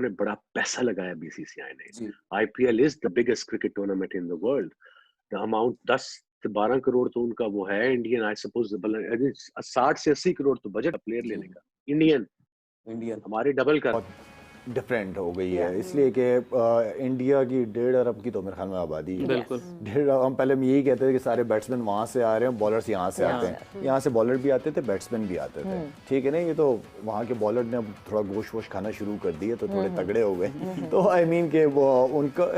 उन्होंने बड़ा पैसा लगाया बीसीसीआई ने। जी IPL is the biggest cricket tournament in the world. The amount 10 से 12 करोड़ तो उनका वो है इंडियन, आई सपोज 60 से 80 करोड़ तो बजट प्लेयर लेने का इंडियन। इंडियन हमारे डबल कर डिफरेंट हो गई है, इसलिए कि इंडिया की 1.5 अरब की तो मेरे ख्याल में आबादी है। बिल्कुल 1.5 अरब। हम पहले यही कहते थे कि सारे बैट्समैन वहाँ से आ रहे हैं, बॉलर्स यहाँ से आते हैं। यहाँ से बॉलर भी आते थे, बैट्समैन भी आते थे, ठीक है ना। ये तो वहाँ के बॉलर ने अब थोड़ा गोश्त वोश खाना शुरू कर दिए तो थोड़े तगड़े हो गए। तो आई मीन के वो उनका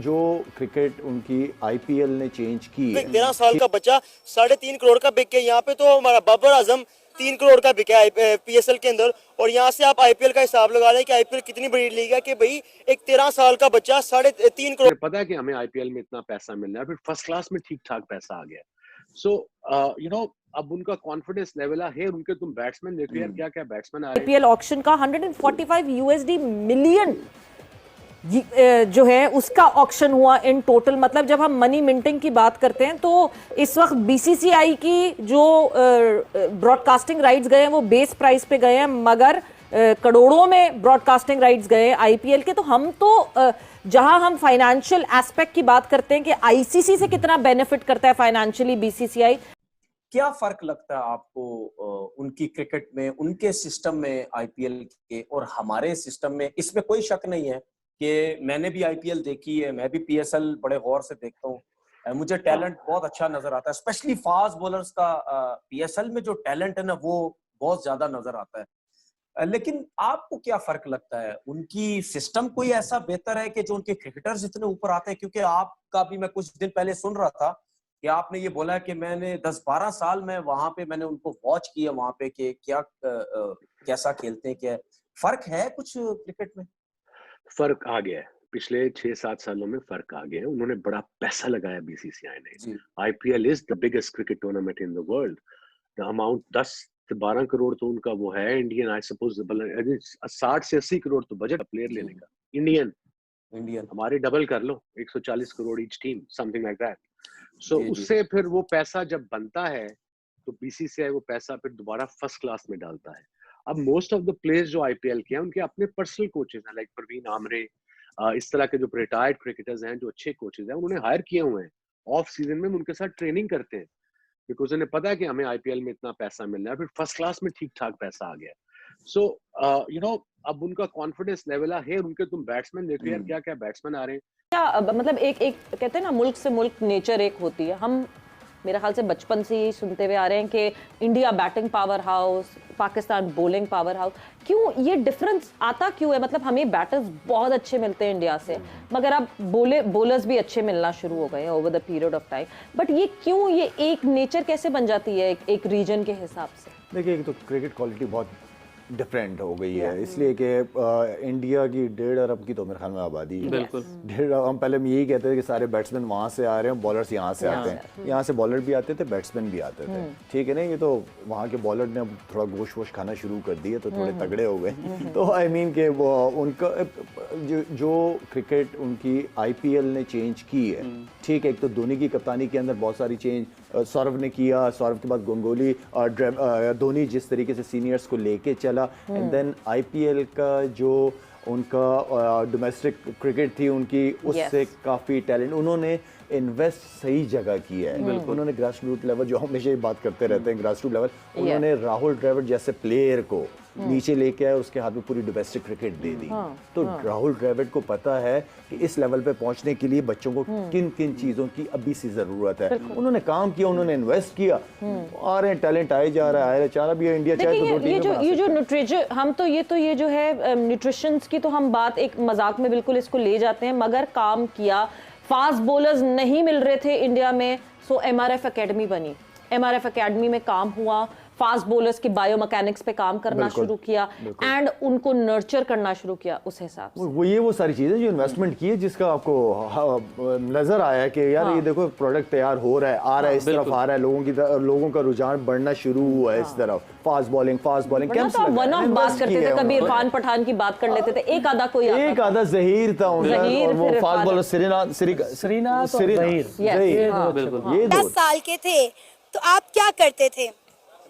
जो क्रिकेट उनकी आईपीएल ने चेंज की है। 13 साल का बच्चा 3.5 करोड़ का बिक गया। यहाँ पे तो हमारा बाबर आजम 3 करोड़ का बिका है पीएसएल के अंदर, और यहाँ से आप आईपीएल का हिसाब लगा लें कि आईपीएल कितनी बड़ी लीग है कि भाई एक 13 साल का बच्चा 3.5 करोड़। पता है कि हमें आईपीएल में इतना पैसा मिल रहा है, फिर फर्स्ट क्लास में ठीक ठाक पैसा आ गया। सो यू नो अब उनका कॉन्फिडेंस लेवल है। उनके तुम बैट्समैन देखो यार, क्या क्या बैट्समैन आ रहे हैं। आईपीएल ऑक्शन का 145 यूएसडी मिलियन जो है उसका ऑक्शन हुआ इन टोटल। मतलब जब हम मनी मिंटिंग की बात करते हैं तो इस वक्त बीसीसीआई की जो ब्रॉडकास्टिंग राइट्स गए हैं वो बेस प्राइस पे गए हैं, मगर करोड़ों में ब्रॉडकास्टिंग राइट्स गए हैं आईपीएल के। तो हम तो जहां हम फाइनेंशियल एस्पेक्ट की बात करते हैं कि आईसीसी से कितना बेनिफिट करता है फाइनेंशियली बीसीसीआई, क्या फर्क लगता है आपको उनकी क्रिकेट में, उनके सिस्टम में आईपीएल के और हमारे सिस्टम में? इसमें कोई शक नहीं है कि मैंने भी आईपीएल देखी है, मैं भी पीएसएल बड़े गौर से देखता हूँ। मुझे टैलेंट बहुत अच्छा नजर आता है, स्पेशली फास्ट बॉलर्स का पीएसएल में जो टैलेंट है ना वो बहुत ज्यादा नजर आता है। लेकिन आपको क्या फर्क लगता है, उनकी सिस्टम कोई ऐसा बेहतर है कि जो उनके क्रिकेटर्स इतने ऊपर आते हैं? क्योंकि आपका भी मैं कुछ दिन पहले सुन रहा था कि आपने ये बोला है कि मैंने 10-12 साल में वहां पे मैंने उनको वॉच किया वहां पे कि क्या कैसा खेलते हैं, क्या फर्क है कुछ क्रिकेट में? फर्क आ गया है, पिछले 6-7 सालों में फर्क आ गया है। उन्होंने बड़ा पैसा लगाया बीसीसीआई ने। IPL is the biggest cricket tournament in the world. The amount 10 से 12 करोड़ तो उनका वो है इंडियन, आई सपोज 60 से 80 करोड़ तो बजट प्लेयर लेने का इंडियन। हमारे डबल कर लो, 140 crore each team, something like that. So उससे फिर वो पैसा जब बनता है तो बीसीसीआई वो पैसा फिर दोबारा फर्स्ट क्लास में डालता है। अब मोस्ट ऑफ द प्लेयर्स जो आईपीएल के हैं उनके अपने पर्सनल कोचेस हैं, लाइक परवीन आमरे, इस तरह के जो रिटायर्ड क्रिकेटर्स हैं, जो अच्छे कोचेस हैं, उन्होंने हायर किए हुए हैं। ऑफ सीजन में उनके साथ ट्रेनिंग करते हैं बिकॉज उन्हें पता है कि हमें आईपीएल में इतना पैसा मिल रहा है, फिर फर्स्ट क्लास में ठीक ठाक पैसा आ गया। सो यू नो अब उनका कॉन्फिडेंस लेवल है। उनके तुम बैट्समैन देखो यार, क्या क्या बैट्समैन आ रहे हैं। क्या मतलब एक कहते हैं ना मुल्क से मुल्क नेचर एक होती है। हम मेरे ख्याल से बचपन से ही सुनते हुए आ रहे हैं कि India batting power house, Pakistan bowling power house. क्यों ये डिफरेंस आता क्यों है? मतलब हमें बैटर्स बहुत अच्छे मिलते हैं इंडिया से, मगर अब बॉलर्स भी अच्छे मिलना शुरू हो गए हैं over the period of time. But ये क्यों, ये एक नेचर कैसे बन जाती है एक रीजन के हिसाब से? देखिए एक तो क्रिकेट क्वालिटी बहुत डिफरेंट हो गई है, इसलिए कि इंडिया की 1.5 अरब की तो मेरे ख्याल में आबादी है। बिल्कुल 1.5 अरब। हम पहले यही कहते थे कि सारे बैट्समैन वहाँ से आ रहे हैं, बॉलर्स यहाँ से आते हैं। यहाँ से बॉलर भी आते थे, बैट्समैन भी आते थे, ठीक है ना। ये तो वहाँ के बॉलर ने अब थोड़ा गोश्त वोश खाना शुरू कर दिए तो थोड़े तगड़े हो गए। तो आई मीन के वो उनका जो क्रिकेट उनकी आईपीएल ने चेंज की है, ठीक है। एक तो धोनी की कप्तानी के अंदर बहुत सारी चेंज सौरव ने किया, सौरव के बाद गंगोली, धोनी जिस तरीके से सीनियर्स को लेके चला, एंड देन आईपीएल का जो उनका डोमेस्टिक क्रिकेट थी उनकी, उससे काफ़ी टैलेंट उन्होंने इन्वेस्ट सही जगह किया है। उन्होंने ग्रास रूट लेवल, जो हमेशा ये बात करते रहते हैं ग्रास रूट लेवल, उन्होंने राहुल द्रविड़ जैसे प्लेयर को नीचे लेके आए, उसके हाथ में पूरी डोमेस्टिक क्रिकेट दे दी। तो राहुल द्रविड़ को पता है कि इस लेवल पे पहुंचने के लिए बच्चों को किन किन चीजों की अभी से जरूरत है। उन्होंने काम किया, उन्होंने इन्वेस्ट किया, आ रहे हैं, टैलेंट आए जा रहा है, चाह रहा भी है इंडिया चाहे तो 2 टीमें ये जो न्यूट्रिशन, हम तो ये जो है न्यूट्रिशंस की तो हम बात एक मजाक में बिल्कुल इसको ले जाते हैं, मगर काम किया। फास्ट बॉलर्स नहीं मिल रहे थे इंडिया में, सो एमआरएफ एकेडमी बनी। एमआरएफ एकेडमी में काम हुआ, फास्ट बॉलर्स की बायोमैकेनिक्स पे काम करना शुरू किया एंड उनको नर्चर करना शुरू किया उस हिसाब से। वो सारी चीजें जो इन्वेस्टमेंट की है, जिसका आपको नजर आया कि यार ये देखो प्रोडक्ट तैयार हो रहा है, आ रहा है, इस तरफ आ रहा है, लोगों का रुझान बढ़ना शुरू हुआ है इस तरफ। फास्ट बॉलिंग तो वन ऑफ बात करते थे, कभी इरफान पठान की बात कर लेते थे, एक आधा कोई एक आधा जहीर था उनका, और वो फास्ट बॉलर सरीना 10 साल के थे तो आप क्या करते थे?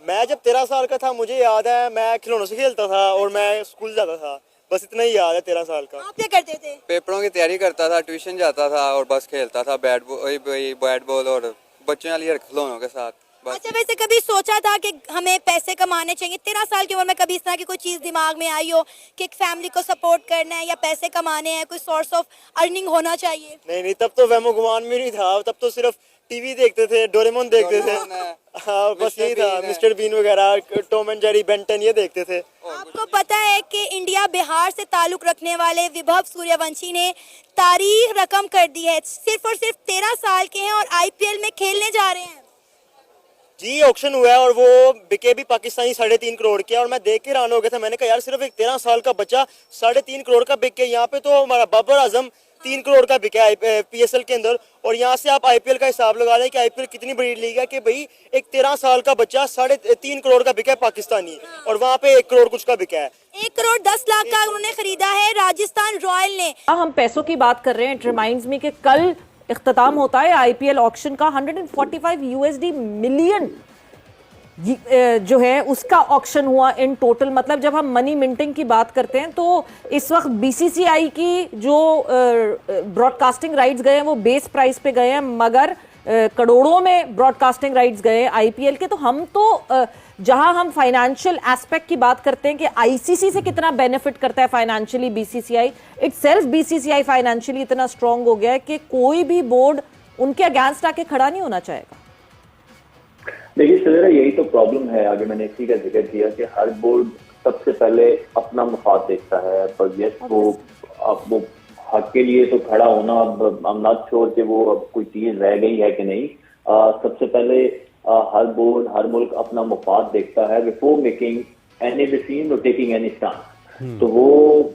मैं जब 13 साल का था, मुझे याद है मैं खिलौनों से खेलता था और मैं स्कूल जाता था। बस इतना ही याद है 13 साल का। आप क्या करते थे? पेपरों की तैयारी करता था, ट्यूशन जाता था और बस खेलता था बैट बॉल और बच्चों वाली खिलौनों के साथ बस। अच्छा, वैसे कभी सोचा था कि हमें पैसे कमाने चाहिए? 13 साल की उम्र में कभी इस तरह की कोई चीज दिमाग में आई हो कि एक फैमिली को सपोर्ट करना है या पैसे कमाने हैं, कोई सोर्स ऑफ अर्निंग होना चाहिए? नहीं, तब तो वहमो गुमान में नहीं था, तब तो सिर्फ टीवी देखते थे, डोरेमोन देखते थे। हाँ, बस यही था, मिस्टर बीन वगैरह, टॉम एंड जेरी, बेंटन, ये देखते थे। आपको पता है कि इंडिया बिहार से ताल्लुक रखने वाले विभव सूर्यवंशी ने तारीख रकम कर दी है, सिर्फ और सिर्फ 13 साल के हैं और आईपीएल में खेलने जा रहे हैं। जी, ऑक्शन हुआ है और वो बिके भी पाकिस्तानी 3.5 करोड़ के, और मैं देख के हैरान हो गया था। मैंने कहा यार, सिर्फ एक 13 साल का बच्चा 3.5 करोड़ का बिक के, यहाँ पे तो हमारा बाबर आजम 3 करोड़ का बिका है पीएसएल के अंदर। और यहाँ से आप आईपीएल का हिसाब लगा लें कि आईपीएल कितनी बड़ी लीग है कि भाई एक 13 साल का बच्चा 3.5 करोड़ का बिका है पाकिस्तानी, और वहाँ पे 1 करोड़ कुछ का बिका है। 1 करोड़ 10 लाख का उन्होंने खरीदा है राजस्थान रॉयल ने। हम पैसों की बात कर रहे हैं, इट रिमाइंड्स मी कि कल इख्तिताम होता है आईपीएल ऑक्शन का। 145 यूएसडी मिलियन जो है उसका ऑक्शन हुआ इन टोटल। मतलब जब हम मनी मिंटिंग की बात करते हैं तो इस वक्त बीसीसीआई की जो ब्रॉडकास्टिंग राइट्स गए हैं वो बेस प्राइस पे गए हैं, मगर करोड़ों में ब्रॉडकास्टिंग राइट्स गए आईपीएल के। तो हम तो जहां हम फाइनेंशियल एस्पेक्ट की बात करते हैं कि आईसीसी से कितना बेनिफिट करता है financially BCCI, itself BCCI financially इतना स्ट्रांग हो गया है कि कोई भी बोर्ड उनके अगेंस्ट आके खड़ा नहीं होना चाहेगा। देखिए सवेरा, यही तो प्रॉब्लम है। आगे मैंने इसी का जिक्र किया कि हर बोर्ड सबसे पहले अपना मफाद देखता है, पर यस वो हक के लिए तो खड़ा होना, अब हम नॉट श्योर कि वो अब कोई चीज रह गई है कि नहीं। सबसे पहले हर बोर्ड, हर मुल्क अपना मफाद देखता है बिफोर मेकिंग एनी डिसीजन और टेकिंग एनी स्टैंड। तो वो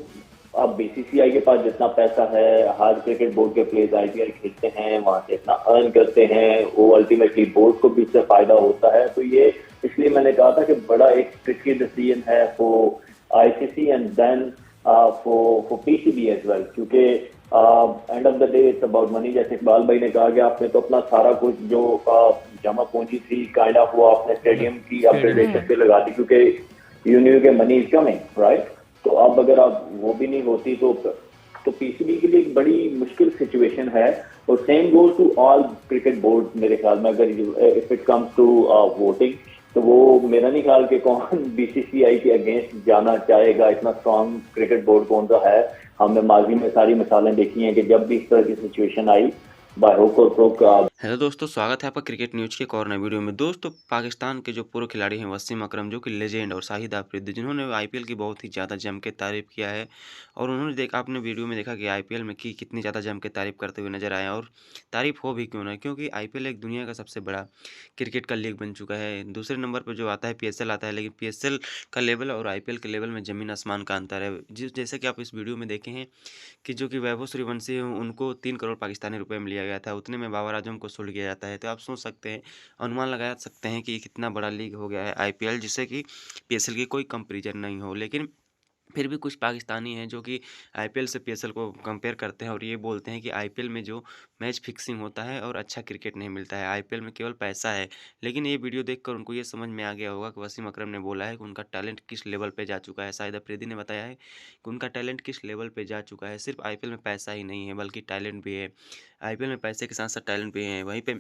अब बीसीसीआई के पास जितना पैसा है, हर क्रिकेट बोर्ड के प्लेयर्स आईपीएल खेलते हैं, वहां से इतना अर्न करते हैं, वो अल्टीमेटली बोर्ड को भी इससे फायदा होता है। तो ये इसलिए मैंने कहा था कि बड़ा एक ट्रिकी डिसीजन है for ICC and then for PCB as well, क्योंकि end of the day it's about money. जैसे इकबाल भाई ने कहा कि आपने तो अपना सारा कुछ जो जमा पूंजी थी काइंड ऑफ वो आपने स्टेडियम की अपग्रेडेशन पे लगा दी, क्योंकि यू न्यू के मनी इज कमिंग, राइट। तो अब अगर आप वो भी नहीं होती तो पीसीबी के लिए एक बड़ी मुश्किल सिचुएशन है। और same goes to all cricket board मेरे ख्याल में। अगर if it comes to voting, तो वो मेरा नहीं ख्याल कि कौन बीसीसीआई के अगेंस्ट जाना चाहेगा। इतना स्ट्रॉन्ग क्रिकेट बोर्ड कौन सा है। हमने माजी में सारी मिसालें देखी हैं कि जब भी इस तरह की सिचुएशन आई, हेलो दोस्तों, स्वागत है आपका क्रिकेट न्यूज के कॉर्नर वीडियो में। दोस्तों, पाकिस्तान के जो पूर्व खिलाड़ी हैं वसीम अकरम, जो कि लेजेंड, और शाहिद आफरीदी, जिन्होंने आईपीएल की बहुत ही ज़्यादा जम के तारीफ किया है, और उन्होंने आपने वीडियो में देखा कि आईपीएल में कितनी ज़्यादा जम के तारीफ करते हुए नजर आए। और तारीफ हो भी क्यों ना, क्योंकि आईपीएल एक दुनिया का सबसे बड़ा क्रिकेट का लीग बन चुका है। दूसरे नंबर पर जो आता है पीएसएल आता है, लेकिन पीएसएल का लेवल और आईपीएल के लेवल में ज़मीन आसमान का अंतर है। जैसे कि आप इस वीडियो में देखे हैं कि जो कि वैभव सूर्यवंशी है, उनको 3 करोड़ पाकिस्तानी रुपये में लिया गया था, उतने में बाबर आजम को सोल्ड किया जाता है। तो आप सोच सकते हैं, अनुमान लगा सकते हैं कि कितना बड़ा लीग हो गया है आईपीएल, जिससे कि पीएसएल की कोई कंपैरिजन नहीं हो। लेकिन फिर भी कुछ पाकिस्तानी हैं जो कि आईपीएल से पीएसएल को कंपेयर करते हैं और ये बोलते हैं कि आईपीएल में जो मैच फिक्सिंग होता है और अच्छा क्रिकेट नहीं मिलता है, आईपीएल में केवल पैसा है। लेकिन ये वीडियो देखकर उनको ये समझ में आ गया होगा कि वसीम अकरम ने बोला है कि उनका टैलेंट किस लेवल पे जा चुका है। शाहिद अफरीदी ने बताया है कि उनका टैलेंट किस लेवल पे जा चुका है। सिर्फ आईपीएल में पैसा ही नहीं है, बल्कि टैलेंट भी है। आईपीएल में पैसे के साथ साथ टैलेंट भी है। वहीं पे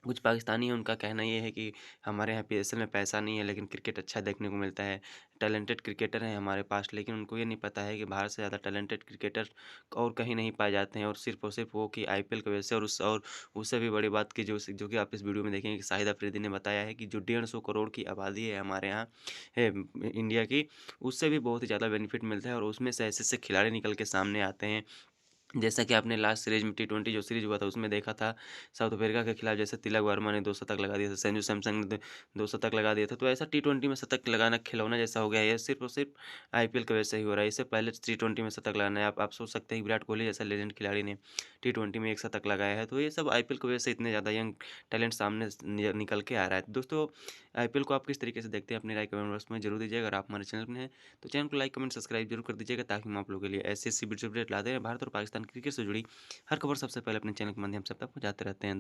कुछ पाकिस्तानी हैं, उनका कहना ये है कि हमारे यहाँ पीएसएल में पैसा नहीं है, लेकिन क्रिकेट अच्छा देखने को मिलता है, टैलेंटेड क्रिकेटर हैं हमारे पास। लेकिन उनको ये नहीं पता है कि भारत से ज़्यादा टैलेंटेड क्रिकेटर और कहीं नहीं पाए जाते हैं, और सिर्फ वो कि आईपीएल की वजह से। और उससे भी बड़ी बात की जो कि आप इस वीडियो में देखेंगे कि शाहिद अफरीदी ने बताया है कि जो 150 करोड़ की आबादी है हमारे यहाँ है इंडिया की, उससे भी बहुत ही ज़्यादा बेनिफिट मिलता है, और उसमें से ऐसे खिलाड़ी निकल के सामने आते हैं। जैसा कि आपने लास्ट सीरीज में T20 जो सीरीज हुआ था उसमें देखा था, साउथ अफ्रीका के खिलाफ जैसे तिलक वर्मा ने 2 शतक लगा दिया था, संजू सैमसन ने 2 शतक लगा दिया था। तो ऐसा T20 में शतक लगाना खिलौना जैसा हो गया है। ये सिर्फ और सिर्फ आईपीएल की वजह से ही हो रहा है। इससे पहले T20 में शतक लगाना है, आप सोच सकते हैं विराट कोहली जैसा लेजेंड खिलाड़ी ने T20 में 1 शतक लगाया है। तो ये सब आईपीएल की वजह से इतने ज़्यादा यंग टैलेंट सामने निकल के आ रहा है। दोस्तों, आईपीएल को आप किस तरीके से देखते हैं, अपनी राय कमेंट बॉक्स में जरूर दीजिएगा। अगर आप हमारे चैनल में हैं तो चैनल को लाइक, कमेंट, सब्सक्राइब जरूर कर दीजिएगा, ताकि हम आप लोगों के लिए ऐसी वीडियो अपडेट लाते हैं। भारत और पाकिस्तान क्रिकेट से जुड़ी हर खबर सबसे पहले अपने चैनल के माध्यम से तक पहुंचाते रहते हैं।